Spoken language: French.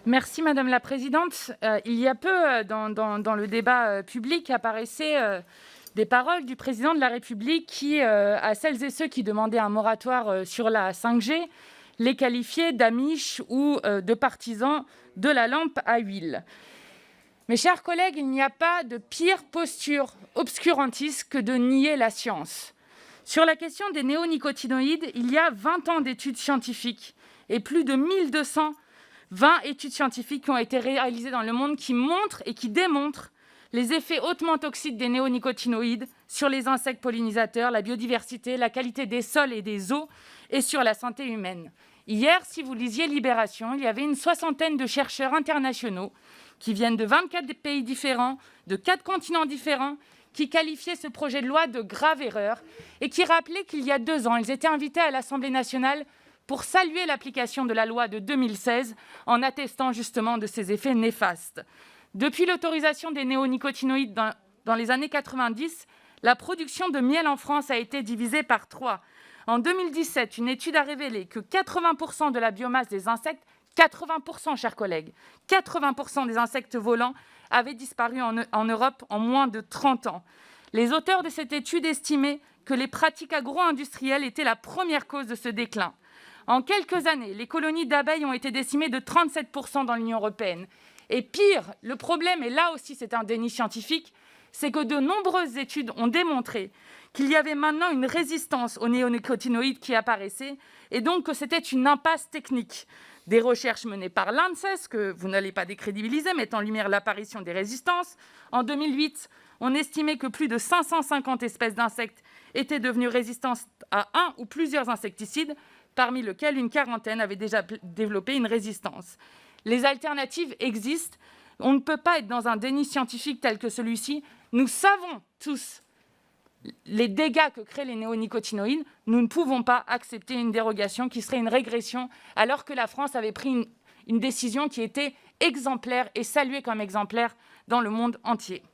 Merci Madame la Présidente. Il y a peu, dans le débat public, apparaissaient des paroles du Président de la République qui, à celles et ceux qui demandaient un moratoire sur la 5G, les qualifiaient d'amiches ou de partisans de la lampe à huile. Mes chers collègues, il n'y a pas de pire posture obscurantiste que de nier la science. Sur la question des néonicotinoïdes, il y a 20 ans d'études scientifiques et plus de 1220 études scientifiques qui ont été réalisées dans le monde qui montrent et qui démontrent les effets hautement toxiques des néonicotinoïdes sur les insectes pollinisateurs, la biodiversité, la qualité des sols et des eaux et sur la santé humaine. Hier, si vous lisiez Libération, il y avait une soixantaine de chercheurs internationaux qui viennent de 24 pays différents, de 4 continents différents, qui qualifiaient ce projet de loi de grave erreur et qui rappelaient qu'il y a 2 ans, ils étaient invités à l'Assemblée nationale pour saluer l'application de la loi de 2016 en attestant justement de ses effets néfastes. Depuis l'autorisation des néonicotinoïdes dans les années 90, la production de miel en France a été divisée par 3. En 2017, une étude a révélé que 80% de la biomasse des insectes, 80%, chers collègues, 80% des insectes volants avaient disparu en Europe en moins de 30 ans. Les auteurs de cette étude estimaient que les pratiques agro-industrielles étaient la première cause de ce déclin. En quelques années, les colonies d'abeilles ont été décimées de 37% dans l'Union européenne. Et pire, le problème, et là aussi c'est un déni scientifique, c'est que de nombreuses études ont démontré qu'il y avait maintenant une résistance aux néonicotinoïdes qui apparaissait, et donc que c'était une impasse technique. Des recherches menées par l'ANSES, que vous n'allez pas décrédibiliser, mettent en lumière l'apparition des résistances. En 2008, on estimait que plus de 550 espèces d'insectes étaient devenues résistantes à un ou plusieurs insecticides, parmi lesquels une quarantaine avaient déjà développé une résistance. Les alternatives existent. On ne peut pas être dans un déni scientifique tel que celui-ci. Nous savons tous les dégâts que créent les néonicotinoïdes. Nous ne pouvons pas accepter une dérogation qui serait une régression, alors que la France avait pris une décision qui était exemplaire et saluée comme exemplaire dans le monde entier.